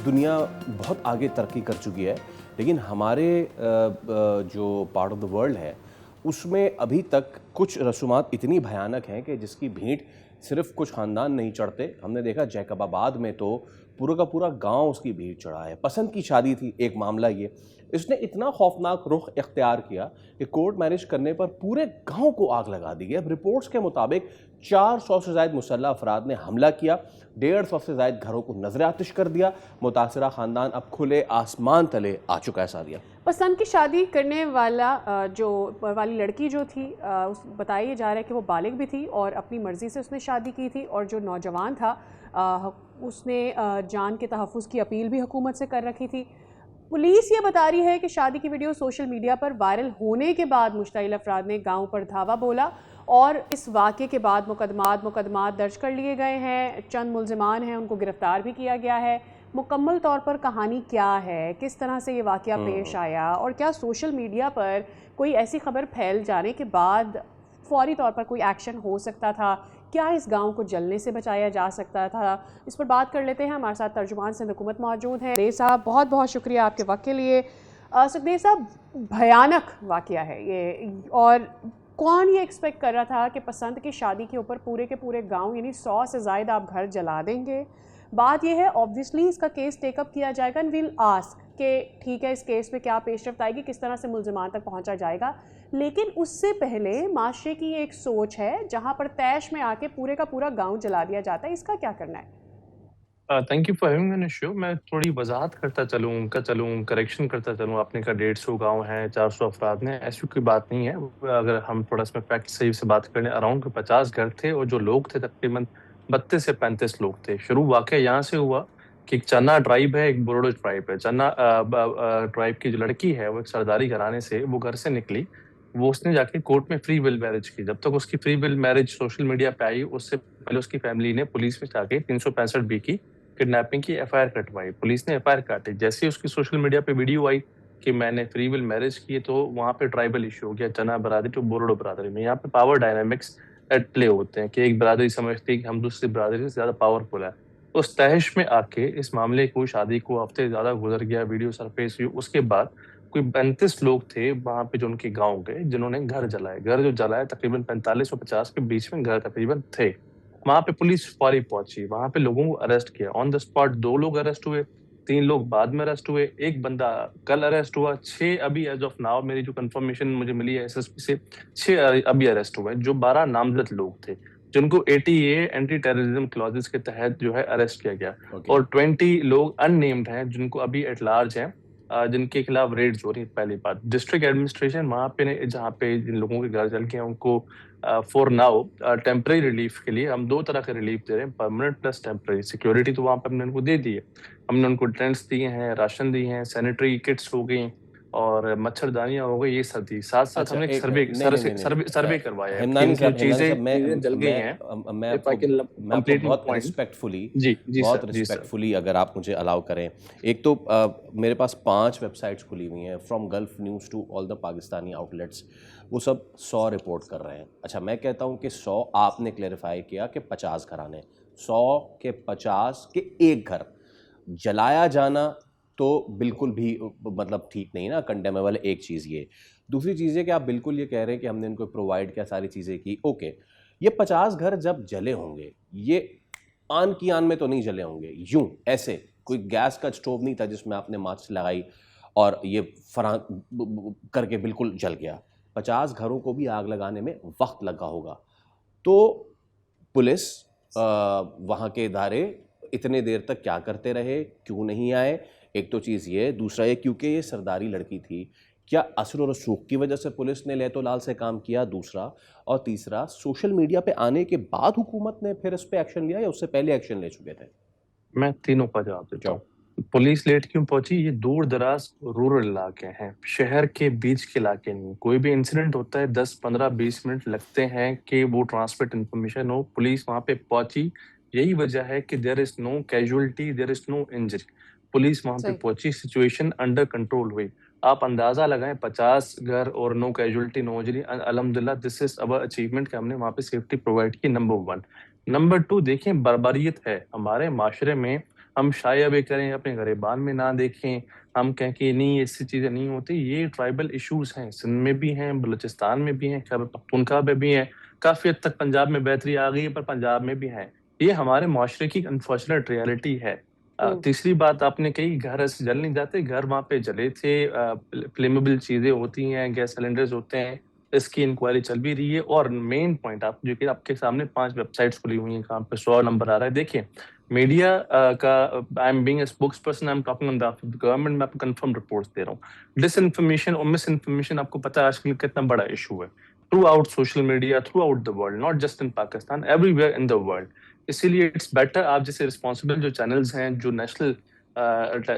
दुनिया बहुत आगे तरक्की कर चुकी है, लेकिन हमारे जो पार्ट ऑफ द वर्ल्ड है उसमें अभी तक कुछ रसूमात इतनी भयानक हैं कि जिसकी भेंट सिर्फ कुछ ख़ानदान नहीं चढ़ते। हमने देखा जैकबाबाद में तो पूरा का पूरा गांव उसकी भीड़ चढ़ा है। पसंद की शादी थी, एक मामला ये, इसने इतना खौफनाक रुख इख्तियार किया कि कोर्ट मैरिज करने पर पूरे गांव को आग लगा दी गई। अब रिपोर्ट्स के मुताबिक 400 से ज़ायद मुसल्लह अफराद ने हमला किया, 150 से ज़ायद घरों को नजर आतिश कर दिया। मुतासरा ख़ानदान अब खुले आसमान तले आ चुका है। सादिया, पसंद की शादी करने वाली लड़की जो थी, बताया जा रहा है कि वो बालिग भी थी और अपनी मर्ज़ी से उसने शादी की थी, और जो नौजवान था उसने जान के तहफ़्फ़ुज़ की अपील भी हुकूमत से कर रखी थी। पुलिस ये बता रही है कि शादी की वीडियो सोशल मीडिया पर वायरल होने के बाद मुश्तइल अफराद ने गांव पर धावा बोला और इस वाक़े के बाद मुकदमात दर्ज कर लिए गए हैं। चंद मुल्ज़िमान हैं, उनको गिरफ़्तार भी किया गया है। मुकम्मल तौर पर कहानी क्या है, किस तरह से ये वाक़या पेश आया, और क्या सोशल मीडिया पर कोई ऐसी खबर फैल जाने के बाद फ़ौरी तौर पर कोई एक्शन हो सकता था, क्या इस गांव को जलने से बचाया जा सकता था, इस पर बात कर लेते हैं। हमारे साथ तर्जुमान सिंध हुकूमत मौजूद हैं। सुखदेव साहब, बहुत बहुत शुक्रिया आपके वक्त के लिए। सुखदेव साहब, भयानक वाक़या है ये, और कौन ये एक्सपेक्ट कर रहा था कि पसंद की शादी के ऊपर पूरे के पूरे गांव यानी 100 से ज़ायद आप घर जला देंगे। बात यह है, ऑब्वियसली इसका केस टेकअप किया जाएगा एंड विल आस्क कि ठीक है, इस केस में क्या पेशरफ्त आएगी, किस तरह से मुल्ज़िमान तक पहुंचा जाएगा। लेकिन उससे पहले माशरे की एक सोच है जहां पर तैश में आके पूरे का पूरा गांव जला दिया जाता है, इसका क्या करना है? Thank you for having me on the show. मैं थोड़ी वज़ाहत करता चलूँ, करेक्शन करता चलूँ। आपने कहा 150 गाँव हैं, 400 अफ़राद हैं, ऐसी कोई बात नहीं है। अगर हम थोड़ा इसमें फैक्ट सही से बात करें, अराउंड 50 घर थे और जो लोग थे तकरीबन 32 से 35 लोग थे। शुरू वाक़या यहाँ से हुआ कि एक चन्ना ट्राइब है, एक बोरोडो ट्राइब है। चन्ना ट्राइब की जो लड़की है, वो एक सरदारी घराने से वो घर से निकली। वो उसने जाके कोर्ट में फ्री विल मैरिज की। जब तक उसकी free will marriage social media पे आई, उससे पहले उसकी फैमिली ने पुलिस में जाके 365 बी की किडनैपिंग की एफआईआर कटवाई। पुलिस ने एफआईआर काटी। जैसे ही उसकी सोशल मीडिया पे वीडियो आई कि मैंने फ्री विल मैरिज की, तो वहां पे ट्राइबल इशू हो गया, चना बरादरी तो बोरोडो बरादरी में। यहाँ पे पावर डायनामिक्स एट प्ले होते हैं कि एक बरादरी समझती है कि हम दूसरी बरादरी से ज्यादा पावरफुल है। तो उस तहश में आके इस मामले को, शादी को हफ्ते ज्यादा गुजर गया, वीडियो सरफेस हुई। उसके बाद कोई 35 लोग थे वहां पे जो उनके गाँव गए, जिन्होंने घर जलाए। घर जो जलाए तकरीबन 45 और 50 के बीच में घर तकरीबन थे। वहां पे पुलिस फौरी पहुंची, वहां पे लोगों को अरेस्ट किया ऑन द स्पॉट। 2 लोग अरेस्ट हुए, 3 लोग बाद में अरेस्ट हुए, एक बंदा कल अरेस्ट हुआ। 6 अभी एज ऑफ नाउ, मेरी जो कंफर्मेशन मुझे मिली है एसएसपी से, 6 अभी अरेस्ट हुए, जो 12 नामजद लोग थे, जिनको एटीए एंटी टेररिज्म क्लॉजेस के तहत जो है अरेस्ट किया गया। और 20 लोग अननेम्ड हैं जिनको अभी एट लार्ज हैं, जिनके खिलाफ रेड्स हो रही है। पहली बात, डिस्ट्रिक्ट एडमिनिस्ट्रेशन वहां पे, जहाँ पे जिन लोगों के घर जल गए हैं, उनको फॉर नाउ टेम्पररी रिलीफ के लिए हम 2 तरह के रिलीफ दे रहे हैं, परमानेंट प्लस टेम्पररी। सिक्योरिटी तो वहां पर हमने उनको दे दी है, हमने उनको टेंट्स दिए हैं, राशन दिए हैं, सैनिटरी किट्स हो गई और मच्छरदानियां हो गई, ये सब दी। साथ साथ अच्छा, हमने एक एक सर्वे नहीं नहीं नहीं सर्वे नहीं सर्वे करवाया है कि हिमनानी इनकी साहब, जो हिमनानी साहब, चीजें जल गई हैं। मैं इफ आई आपको कैन मैं आपको कंप्लीट माय बहुत पॉइंट। रिस्पेक्टफुली जी जी बहुत सर, जी सर। रिस्पेक्टफुली अगर आप मुझे अलाउ करें। एक तो मेरे पास 5 वेबसाइट्स खुली हुई हैं, from Gulf News to all the Pakistani outlets. वो सब 100 रिपोर्ट कर रहे हैं। अच्छा, मैं कहता हूँ कि 100, आपने क्लेरिफाई किया कि 50 घराने, 100 के 50 के एक घर जलाया जाना तो बिल्कुल भी मतलब ठीक नहीं ना, कंडेमेबल एक चीज़ ये। दूसरी चीज़ है कि आप बिल्कुल ये कह रहे हैं कि हमने इनको प्रोवाइड किया, सारी चीज़ें की, ओके। ये 50 घर जब जले होंगे, ये आन की आन में तो नहीं जले होंगे, यूं ऐसे कोई गैस का स्टोव नहीं था जिसमें आपने माचिस लगाई और ये फरा करके बिल्कुल जल गया। 50 घरों को भी आग लगाने में वक्त लगा होगा। तो पुलिस, वहाँ के इदारे इतने देर तक क्या करते रहे, क्यों नहीं आए? एक तो चीज़ ये, दूसरा ये क्योंकि ये सरदारी लड़की थी, क्या असर और रसूख की वजह से पुलिस ने लहतो लाल से काम किया? दूसरा, और तीसरा, सोशल मीडिया पे आने के बाद हुकूमत ने फिर इस पे एक्शन लिया या उससे पहले एक्शन ले चुके थे? मैं तीनों का जवाब देता हूँ। पुलिस लेट क्यों पहुंची? ये दूर दराज रूरल इलाके हैं, शहर के बीच के इलाके नहीं। कोई भी इंसिडेंट होता है 10 15 20 मिनट लगते हैं कि वो ट्रांसमिट इंफॉर्मेशन हो। पुलिस वहां पे पहुंची, यही वजह है कि there is no casualty, there is no injury. Police वहां पे सही। पहुंची, सिचुएशन अंडर कंट्रोल हुई। आप अंदाजा लगाएं, 50 घर और नो कैजुअलिटी, नो इंजरी। अल्हम्दुलिल्लाह, दिस इज अवर अचीवमेंट कि हमने वहां पे सेफ्टी प्रोवाइड की, नंबर 1। नंबर 2, देखें, बर्बरियत है हमारे माशरे में। हम शाय अबे करें, अपने गरेबान में ना देखें, हम कहें कि नहीं ऐसी चीजें नहीं होती। ये ट्राइबल इश्यूज हैं, सिंध में भी हैं, बलूचिस्तान में भी हैं, खैबर पख्तूनख्वा में भी हैं, काफी हद तक पंजाब में बेहतरी आ गई है, पर पंजाब में भी हैं। ये हमारे माशरे की अनफॉर्चुनेट रियलिटी है। तीसरी बात आपने कही, घर ऐसे जल नहीं जाते, घर वहां पे जले थे। फ्लेमेबल चीजें होती हैं, गैस सिलेंडर्स होते हैं, इसकी इंक्वायरी चल भी रही है। और मेन पॉइंट आप जो कि आपके सामने 5 वेबसाइट्स खुली हुई हैं, कहाँ पे 100 नंबर आ रहा है। देखिए मीडिया का, I am being a spokes person, I am talking on behalf of the government, मैं आपको कंफर्म रिपोर्ट्स दे रहा हूँ। डिस इन्फॉर्मेशन और मिस इन्फॉर्मेशन आपको पता है आजकल कितना बड़ा इशू है through out social media, through out the world, not just in Pakistan, everywhere in the world. इसीलिए इट्स बेटर आप जैसे रिस्पॉन्सिबल जो चैनल्स हैं, जो नेशनल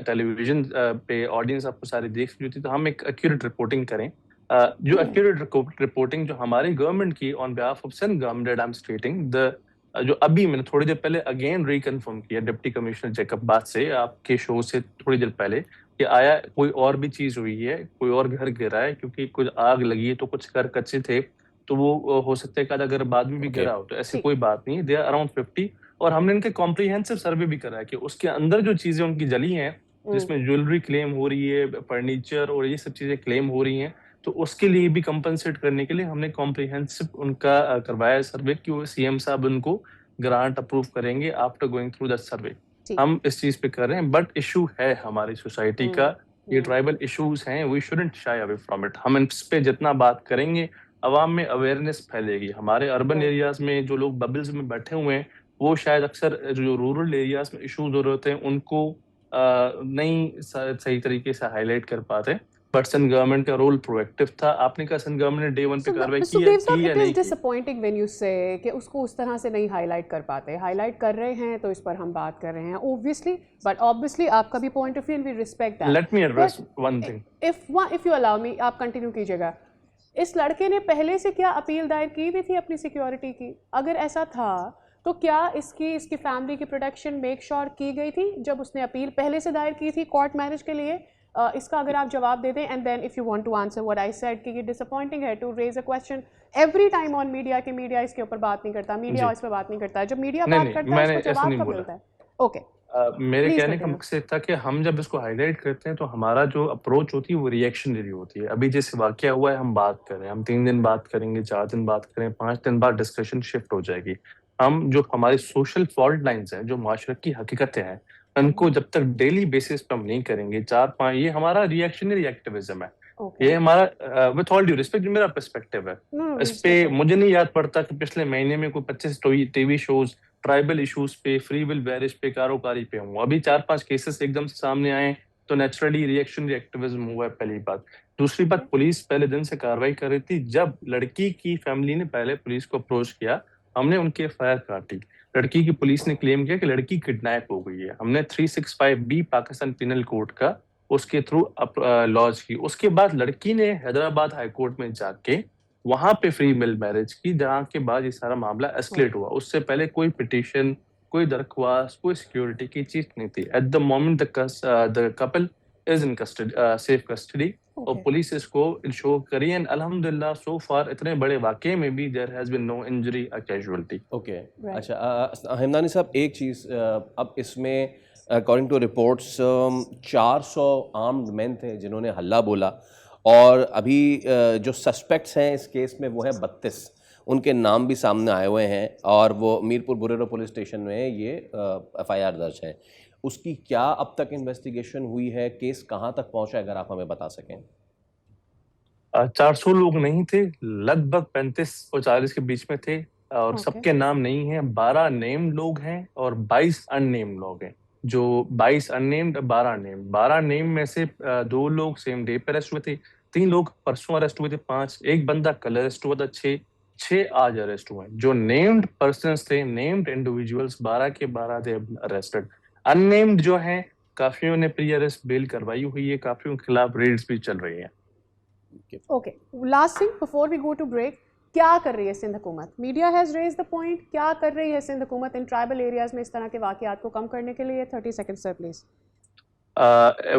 टेलीविजन पे ऑडियंस आपको सारी देख रही होती है, तो हम एक एक्यूरेट रिपोर्टिंग करें। जो एक्यूरेट रिपोर्टिंग जो हमारी गवर्नमेंट की on behalf of Sindh government, I am stating the, जो अभी मैंने थोड़ी देर पहले अगेन रिकन्फर्म किया डिप्टी कमिश्नर जैकबाबाद से, आपके शो से थोड़ी देर पहले, कि आया कोई और भी चीज हुई है, कोई और घर गिरा है, क्योंकि कुछ आग लगी है तो कुछ घर कच्चे थे, तो वो हो सकता है कि अगर बाद में भी Okay. गिरा हो, तो ऐसी ठीक। कोई बात नहीं है। They are around 50। और हमने इनके कॉम्प्रिहेंसिव सर्वे भी करा है कि उसके अंदर जो चीजें उनकी जली हैं, जिसमें ज्वेलरी क्लेम हो रही है, फर्नीचर और ये सब चीजें क्लेम हो रही हैं, तो उसके लिए भी कंपनसेट करने के लिए हमने कॉम्प्रिहेंसिव उनका करवाया सर्वे, कि वो सीएम साहब उनको ग्रांट अप्रूव करेंगे आफ्टर गोइंग थ्रू दैट सर्वे। ठीक। हम इस चीज पे कर रहे हैं, बट इशू है हमारी सोसाइटी का, ये ट्राइबल इश्यूज हैं, we shouldn't shy away from it. हम इस पे जितना बात करेंगे, अवाम में अवेयरनेस फैलेगी। हमारे अर्बन Right. एरियाज में जो लोग बबल्स में बैठे हुए हैं, वो शायद अक्सर जो रूरल एरियाज में इश्यूज हो रहे होते हैं, उनको नहीं सही तरीके से हाईलाइट कर पाते। बट सिंध गवर्नमेंट का रोल प्रोएक्टिव था। आपने कहा सिंध गवर्नमेंट ने डे 1 पे कार्रवाई की है, सुखदेव साहब, की या इट इज नहीं की? डिसअपॉइंटिंग व्हेन यू से कि उसको उस तरह से नहीं हाईलाइट कर पाते। हाईलाइट कर रहे हैं तो इस पर हम बात कर रहे हैं ऑब्वियसली, बट ऑब्वियसली आपका भी point of view and we respect that. Let me address one thing. If you allow me, आप कंटिन्यू कीजिएगा। इस लड़के ने पहले से क्या अपील दायर की हुई थी अपनी सिक्योरिटी की? अगर ऐसा था तो क्या इसकी फैमिली की प्रोटेक्शन मेक श्योर की गई थी जब उसने अपील पहले से दायर की थी कोर्ट मैरिज के लिए? इसका अगर आप जवाब दे दें, and then if you want to answer what I said कि ये डिसअपॉइंटिंग है to raise a question every time on media कि मीडिया इसके ऊपर बात नहीं करता, मीडिया इस पर बात नहीं करता। जब मीडिया बात करता है उसको जवाब कब मिलता है? ओके, मेरे Please कहने का continue. मकसद था कि हम जब इसको हाईलाइट करते हैं, तो हमारा जो अप्रोच होती है वो रिएक्शनरी होती है। अभी जैसे वाकया हुआ है, हम बात करें, हम 3 दिन बात करेंगे, 4 दिन बात करें, 5 दिन बाद डिस्कशन शिफ्ट हो जाएगी। हम जो हमारी सोशल फॉल्ट लाइंस हैं, जो माशरे की हकीकतें हैं, उनको जब तक डेली बेसिस पे हम नहीं करेंगे, 4-5, ये हमारा रिएक्शनरी एक्टिविज्म है। ओके, ये हमारा विथ ऑल ड्यू रिस्पेक्ट, मेरा पर्सपेक्टिव है नो इस पे। मुझे नहीं याद पड़ता कि पिछले महीने में कोई 25 टीवी शोज ट्राइबल इश्यूज पे, फ्री विल मैरिज पे, कारोकारी पे हुआ। अभी 4-5 केसेस एकदम से सामने आए, तो नेचुरली रिएक्शनरी एक्टिविज्म हुआ है, पहली बात। दूसरी बात, पुलिस पहले दिन से कार्रवाई कर रही थी। जब लड़की की फैमिली ने पहले पुलिस को अप्रोच किया, हमने उनकी एफआईआर काटी। लड़की की पुलिस ने क्लेम किया कि लड़की किडनैप हो गई है। हमने 365B पाकिस्तान पिनल कोड का उसके थ्रू लॉन्च की। उसके बाद लड़की ने हैदराबाद हाई कोर्ट में जाके वहां पे फ्री विल मैरिज की, जहां के बाद ये सारा मामला एस्केलेट हुआ। उससे पहले कोई पिटीशन, कोई दरख्वास्त, कोई सिक्योरिटी की चीज नहीं थी। At the moment the couple is in custody, safe custody, और पुलिस इसको इंश्योर करी। एंड अल्हम्दुलिल्लाह सो फार इतने बड़े वाकये में भी there has been no injury और कैजुअलिटी। ओके, अच्छा हेमदानी साहब, एक चीज़, अब इसमें according to reports 400 armed man थे जिन्होंने हल्ला बोला, और अभी जो सस्पेक्ट्स हैं इस केस में वो हैं 32। उनके नाम भी सामने आए हुए हैं, और वो मीरपुर बुरेरो पुलिस स्टेशन में ये एफआईआर दर्ज है। उसकी क्या अब तक इन्वेस्टिगेशन हुई है? केस कहाँ तक पहुंचा है, अगर आप हमें बता सकें। 400 लोग नहीं थे, लगभग 35 और 40 के बीच में थे, और सबके नाम नहीं है। 12 नेम्ड लोग हैं और 22 अननेम्ड लोग हैं। जो 22 अननेम्ड, 12 नेम्ड। 12 नेम में से 2 लोग सेम डे पे अरेस्ट हुए थे, 3 लोग परसों अरेस्ट हुए थे, 5, एक बंदा कल अरेस्ट हुआ था, 6 आज अरेस्ट हुए हैं। जो नेम्ड पर्सन्स थे, नेम्ड इंडिविजुअल्स, 12 के 12 थे अरेस्टेड। अननेम्ड जो हैं, काफियों ने प्री अरेस्ट बेल करवाई हुई है, काफियों के खिलाफ रेड्स भी चल रही हैं। Okay, last thing before we go to break, क्या कर रही है सिंध हुकूमत? Media has raise the point, क्या कर रही है सिंध हुकूमत इन ट्राइबल एरियाज में इस तरह के वाकयात को कम करने के लिए? 30 second sir please.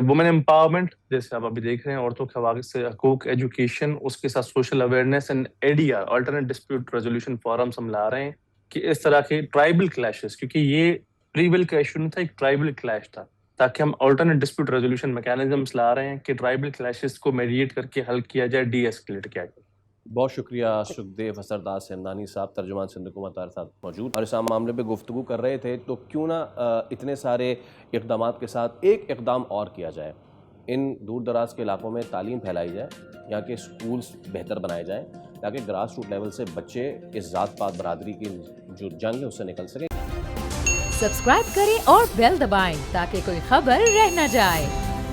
Women empowerment, जैसे आप अभी देख रहे हैं, औरतों के हवाले से हकूक, एजुकेशन, उसके साथ social awareness and ADR, alternate dispute resolution forums हम ला रहे हैं, कि इस तरह के ट्राइबल क्लैशेस, क्योंकि ये फ्री विल का इशू नहीं था, एक ट्राइबल क्लैश था, ताकि हम अल्टरनेट डिस्प्यूट रेजोल्यूशन मैकेनिज्म्स ला रहे हैं कि ट्राइबल क्लैशेस को मेडिएट करके हल किया जाए, डी एस्केलेट किया जाए। बहुत शुक्रिया सुखदेव असरदास हमदानी साहब, तर्जुमान सिंध हुकूमत हमारे साथ मौजूद और इस आम मामले पे गुफ्तगू कर रहे थे। तो क्यों ना इतने सारे इक़दाम के साथ एक इक़दाम और किया जाए, इन दूर दराज के इलाकों में तालीम फैलाई जाए, यहाँ के स्कूल्स बेहतर बनाए जाएँ, ताकि ग्रास रूट लेवल से बच्चे इस ज़ात पात बरादरी की जो जंग है उससे निकल सकें। सब्सक्राइब करें और बेल दबाएं ताकि कोई खबर रह न जाए।